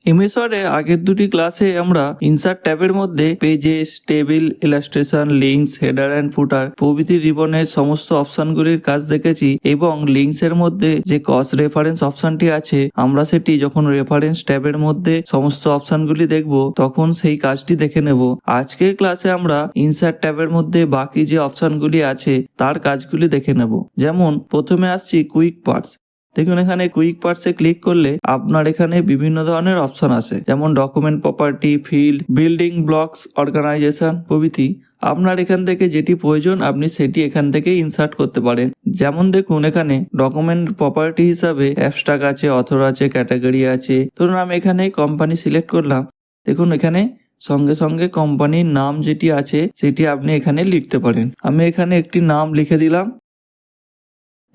MS ওয়ার্ডে আগের দুটি ক্লাসে আমরা ইনসার্ট ট্যাবের মধ্যে pages, table, illustration, links, header and ফুটার প্রভৃতি রিবনের সমস্ত অপশনগুলির কাজ দেখেছি এবং লিঙ্কস এর মধ্যে যে ক্রস রেফারেন্স অপশনটি আছে আমরা সেটি যখন রেফারেন্স ট্যাবের মধ্যে সমস্ত অপশনগুলি দেখব তখন সেই কাজটি দেখে নেব। আজকের ক্লাসে আমরা ইনসার্ট ট্যাবের মধ্যে বাকি যে অপশনগুলি আছে তার কাজগুলি দেখে নেব। যেমন প্রথমে আসছি কুইক পার্টস। দেখুন এখানে কুইক পার্টসে ক্লিক করলে আপনার এখানে বিভিন্ন ধরনের অপশন আছে, যেমন document property, field, building blocks, organisation প্রভৃতি। আপনার এখান থেকে যেটি প্রয়োজন আপনি সেটি এখান থেকে ইনসার্ট করতে পারেন। যেমন দেখুন এখানে ডকুমেন্ট প্রপার্টি হিসাবে অ্যাবস্ট্রাক্ট আছে, অথর আছে, ক্যাটাগরি আছে। ধরুন আমি এখানে কোম্পানি সিলেক্ট করলাম। দেখুন এখানে সঙ্গে সঙ্গে কোম্পানির নাম যেটি আছে সেটি আপনি এখানে লিখতে পারেন। আমি এখানে একটি নাম লিখে দিলাম।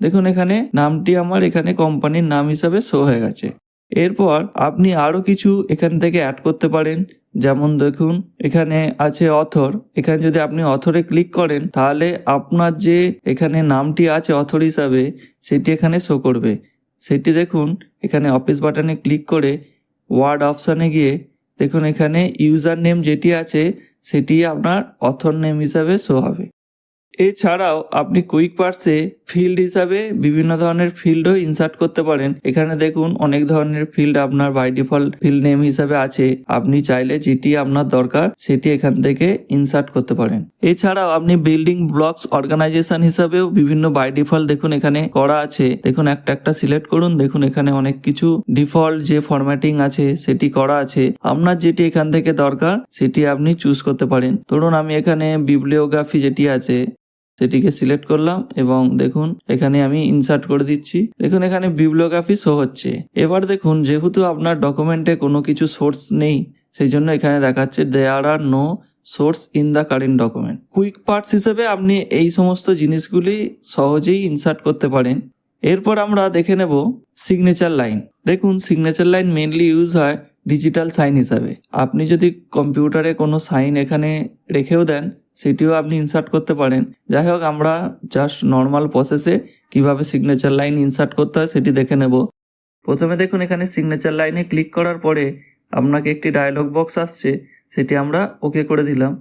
দেখুন এখানে নামটি আমার এখানে কোম্পানির নাম হিসাবে শো হয়ে গেছে। এরপর আপনি আরো কিছু এখান থেকে অ্যাড করতে পারেন। যেমন দেখুন এখানে আছে অথর। এখানে যদি আপনি অথরে ক্লিক করেন তাহলে আপনার যে এখানে নামটি আছে অথর হিসাবে সেটি এখানে শো করবে। সেটি দেখুন এখানে অফিস বাটনে ক্লিক করে ওয়ার্ড অপশানে গিয়ে দেখুন এখানে ইউজার নেম যেটি আছে সেটি আপনার অথর নেম হিসাবে শো হবে। এছাড়াও আপনি কুইক পার্টসে ফিল্ড হিসাবে বিভিন্ন ধরনের ফিল্ডও ইনসার্ট করতে পারেন। এখানে দেখুন অনেক ধরনের ফিল্ড আপনার বাই ডিফল্ট ফিল্ড নেম হিসাবে আছে। আপনি চাইলে যেটি আপনার দরকার সেটি এখান থেকে ইনসার্ট করতে পারেন। এছাড়াও আপনি বিল্ডিং ব্লকস, অর্গানাইজেশন হিসাবেও বিভিন্ন বাই ডিফল্ট দেখুন এখানে করা আছে। দেখুন একটা একটা সিলেক্ট করুন। দেখুন এখানে অনেক কিছু ডিফল্ট যে ফরম্যাটিং আছে সেটি করা আছে। আপনার যেটি এখান থেকে দরকার সেটি আপনি চুজ করতে পারেন। ধরুন আমি এখানে বিবলিওগ্রাফি যেটি আছে সেটিকে সিলেক্ট করলাম এবং দেখুন এখানে আমি ইনসার্ট করে দিচ্ছি। দেখুন এখানে বিবলিওগ্রাফি শো হচ্ছে। এবার দেখুন যেহেতু আপনার ডকুমেন্টে কোনো কিছু সোর্স নেই সেই জন্য এখানে দেখাচ্ছে there are no source in the current document. Quick parts হিসেবে আপনি এই সমস্ত জিনিসগুলি সহজেই ইনসার্ট করতে পারেন। এরপর আমরা দেখে নেব সিগনেচার লাইন। দেখুন সিগনেচার লাইন মেনলি ইউজ হয় ডিজিটাল সাইন হিসাবে। আপনি যদি কম্পিউটারে কোনো সাইন এখানে রেখেও দেন সেটিও আপনি ইনসার্ট করতে পারেন। যাই হোক আমরা জাস্ট নর্মাল প্রসেসে কিভাবে সিগনেচার লাইন ইনসার্ট করতে হয় সেটি দেখে নেব। প্রথমে দেখুন এখানে সিগনেচার লাইনে ক্লিক করার পরে আপনাকে একটি ডায়লগ বক্স আসছে, সেটি আমরা ওকে করে দিলাম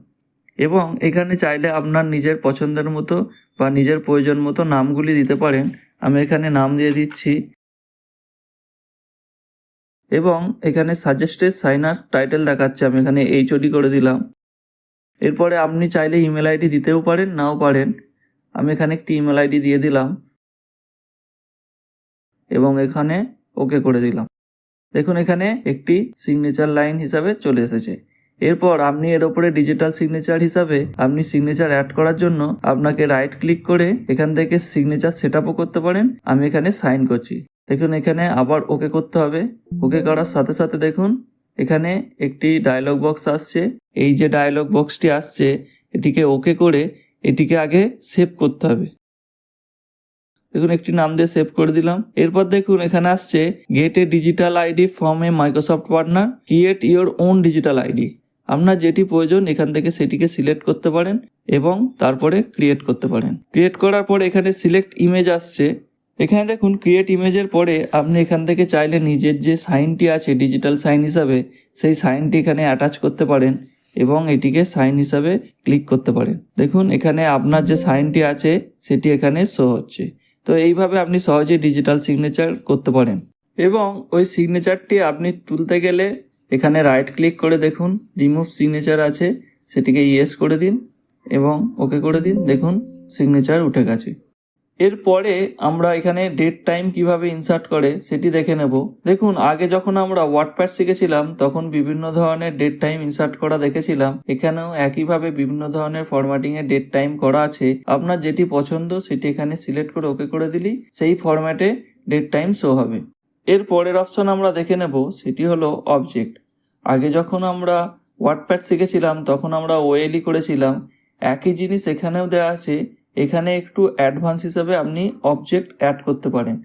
এবং এখানে চাইলে আপনার নিজের পছন্দের মতো বা নিজের প্রয়োজন মতো নামগুলি দিতে পারেন। আমি এখানে নাম দিয়ে দিচ্ছি এবং এখানে সাজেস্টেড সাইনার টাইটেল দেখাচ্ছে, আমি এখানে এইচওডি করে দিলাম। এরপরে আপনি চাইলে ইমেল আইডি দিতেও পারেন, নাও পারেন। আমি এখানে একটি ইমেল আইডি দিয়ে দিলাম এবং এখানে ওকে করে দিলাম। দেখুন এখানে একটি সিগনেচার লাইন হিসাবে চলে এসেছে। এরপর আপনি এর ওপরে ডিজিটাল সিগনেচার হিসাবে আপনি সিগনেচার অ্যাড করার জন্য আপনাকে রাইট ক্লিক করে এখান থেকে সিগনেচার সেট আপও করতে পারেন। আমি এখানে সাইন করছি। দেখুন এখানে আবার ওকে করতে হবে। ওকে করার সাথে সাথে দেখুন এখানে একটি ডায়লগ বক্স আসছে। এই যে ডায়লগ বক্সটি আসছে এটিকে ওকে করে এটিকে আগে সেভ করতে হবে। দেখুন একটি নাম দিয়ে সেভ করে দিলাম। এরপর দেখুন এখানে আসছে gate A digital ID from a Microsoft partner, create your own digital ID. আপনার যেটি প্রয়োজন এখান থেকে সেটিকে সিলেক্ট করতে পারেন এবং তারপরে ক্রিয়েট করতে পারেন। ক্রিয়েট করার পরে এখানে সিলেক্ট ইমেজ আসছে। এখানে দেখুন ক্রিয়েট ইমেজের পরে আপনি এখান থেকে চাইলে নিজের যে সাইনটি আছে ডিজিটাল সাইন হিসাবে সেই সাইনটি এখানে অ্যাটাচ করতে পারেন এবং এটিকে সাইন হিসাবে ক্লিক করতে পারেন। দেখুন এখানে আপনার যে সাইনটি আছে সেটি এখানে শো হচ্ছে। তো এইভাবে আপনি সহজেই ডিজিটাল সিগনেচার করতে পারেন এবং ওই সিগনেচারটি আপনি তুলতে গেলে এখানে রাইট ক্লিক করে দেখুন রিমুভ সিগনেচার আছে, সেটিকে ইয়েস করে দিন এবং ওকে করে দিন। দেখুন সিগনেচার উঠে গেছে। এরপরে আমরা এখানে ডেট টাইম কিভাবে ইনসার্ট করে সেটি দেখে নেব। দেখুন আগে যখন আমরা ওয়ার্ডপ্যাড শিখেছিলাম তখন বিভিন্ন ধরনের ডেট টাইম ইনসার্ট করা দেখেছিলাম। এখানেও একইভাবে বিভিন্ন ধরনের ফরম্যাটিং এর ডেট টাইম করা আছে। আপনার যেটি পছন্দ সেটি এখানে সিলেক্ট করে ওকে করে দিলি সেই ফরম্যাটে ডেট টাইম শো হবে। এর পরের অপশন আমরা দেখে নেব, সেটি হলো অবজেক্ট। আগে যখন আমরা ওয়ার্ডপ্যাড শিখেছিলাম তখন আমরা ওএলই করেছিলাম। একই জিনিস এখানেও দেওয়া আছে। এখানে একটু অ্যাডভান্স হিসাবে আপনি অবজেক্ট অ্যাড করতে পারেন।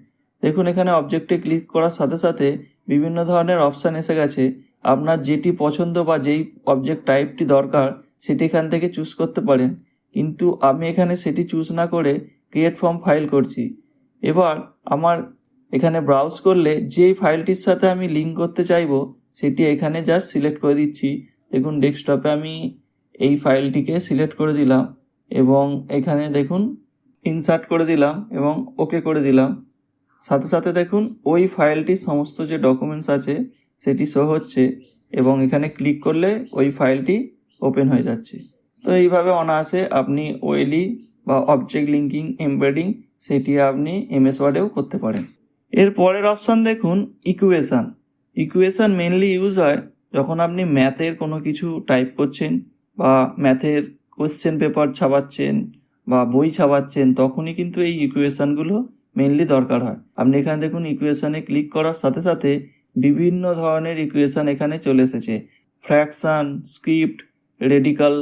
দেখুন এখানে অবজেক্টে ক্লিক করার সাথে সাথে বিভিন্ন ধরনের অপশান এসে গেছে। আপনার যেটি পছন্দ বা যেই অবজেক্ট টাইপটি দরকার সেটি এখান থেকে চুজ করতে পারেন, কিন্তু আমি এখানে সেটি চুজ না করে ক্রিয়েট ফ্রম ফাইল করছি। এবার আমার এখানে ব্রাউজ করলে যেই ফাইলটির সাথে আমি লিঙ্ক করতে চাইবো সেটি এখানে জাস্ট সিলেক্ট করে দিচ্ছি। দেখুন ডেস্কটপে আমি এই ফাইলটিকে সিলেক্ট করে দিলাম এবং এখানে দেখুন ইনসার্ট করে দিলাম এবং ওকে করে দিলাম। সাথে সাথে দেখুন ওই ফাইলটির সমস্ত যে ডকুমেন্টস আছে সেটি শো হচ্ছে এবং এখানে ক্লিক করলে ওই ফাইলটি ওপেন হয়ে যাচ্ছে। তো এইভাবে অনায়াসে আপনি ওয়েলি বা অবজেক্ট লিঙ্কিং এমবেডিং সেটি আপনি এমএস ওয়ার্ডেও করতে পারেন। এর পরের অপশান দেখুন ইকুয়েশান। ইকুয়েশান মেনলি ইউজ হয় যখন আপনি ম্যাথের কোনো কিছু টাইপ করছেন বা ম্যাথের কোশ্চেন পেপার ছাপাচ্ছেন বা বই ছাপাচ্ছেন, তখনই কিন্তু এই ইকুয়েশানগুলো মেনলি দরকার হয়। আপনি এখানে দেখুন ইকুয়েশানে ক্লিক করার সাথে সাথে বিভিন্ন ধরনের ইকুয়েশান এখানে চলে এসেছে, ফ্র্যাকশান, স্ক্রিপ্ট, রেডিকাল,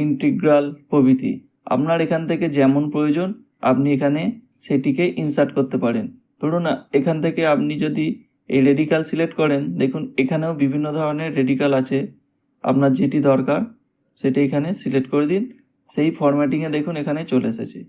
ইন্টিগ্রাল প্রভৃতি। আপনার এখান থেকে যেমন প্রয়োজন আপনি এখানে সেটিকে ইনসার্ট করতে পারেন। ধরুন এখান থেকে আপনি যদি এই রেডিকাল সিলেক্ট করেন, দেখুন এখানেও বিভিন্ন ধরনের রেডিকাল আছে, আপনার যেটি দরকার সেটি এখানে সিলেক্ট করে দিন। সেই ফরম্যাটিংয়ে দেখুন এখানে চলে এসেছে।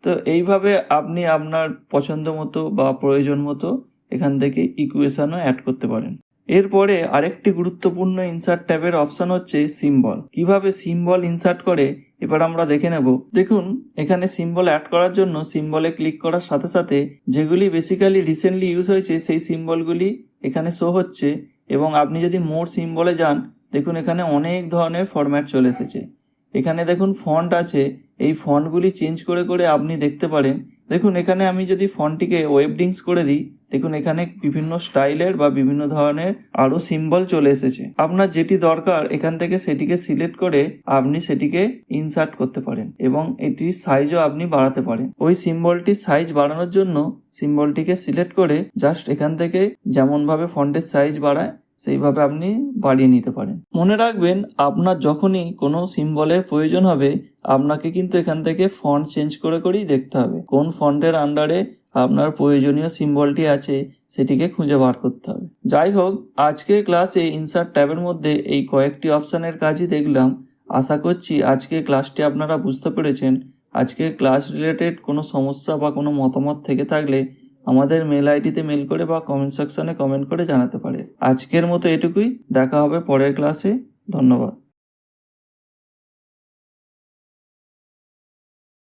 তো এইভাবে আপনি আপনার পছন্দ মতো বা প্রয়োজন মতো এখান থেকে ইকুয়েশনও অ্যাড করতে পারেন। এরপরে আরেকটি গুরুত্বপূর্ণ ইনসার্ট ট্যাবের অপশান হচ্ছে সিম্বল। কিভাবে সিম্বল ইনসার্ট করে এবার আমরা দেখে নেব। দেখুন এখানে সিম্বল অ্যাড করার জন্য সিম্বলে ক্লিক করার সাথে সাথে যেগুলি বেসিক্যালি রিসেন্টলি ইউজ হয়েছে সেই সিম্বলগুলি এখানে শো হচ্ছে এবং আপনি যদি মোর সিম্বলে যান, দেখুন এখানে অনেক ধরনের ফরম্যাট চলে এসেছে। এখানে দেখুন ফন্ট আছে, এই ফন্টগুলি চেঞ্জ করে করে আপনি দেখতে পারেন। দেখুন এখানে আমি যদি ফন্টটিকে ওয়েবডিংস করে দিই, দেখুন এখানে বিভিন্ন স্টাইলের বা বিভিন্ন ধরনের আরও সিম্বল চলে এসেছে। আপনার যেটি দরকার এখান থেকে সেটিকে সিলেক্ট করে আপনি সেটিকে ইনসার্ট করতে পারেন এবং এটির সাইজও আপনি বাড়াতে পারেন। ওই সিম্বলটির সাইজ বাড়ানোর জন্য সিম্বলটিকে সিলেক্ট করে জাস্ট এখান থেকে যেমনভাবে ফন্টের সাইজ বাড়ায় সেইভাবে আপনি বাড়িয়ে নিতে পারেন। মনে রাখবেন আপনার যখনই কোনো সিম্বলের প্রয়োজন হবে আপনাকে কিন্তু এখান থেকে ফন্ট চেঞ্জ করে করেই দেখতে হবে কোন ফন্টের আন্ডারে আপনার প্রয়োজনীয় সিম্বলটি আছে সেটিকে খুঁজে বার করতে হবে। যাই হোক, আজকের ক্লাসে ইনসার্ট ট্যাবের মধ্যে এই কয়েকটি অপশানের কাজই দেখলাম। আশা করছি আজকের ক্লাসটি আপনারা বুঝতে পেরেছেন। আজকের ক্লাস রিলেটেড কোনো সমস্যা বা কোনো মতামত থেকে থাকলে আমাদের মেল আইডিতে মেল করে বা কমেন্ট সেকশনে কমেন্ট করে জানাতে পারে। আজকের মতো এটুকুই, দেখা হবে পরের ক্লাসে। ধন্যবাদ।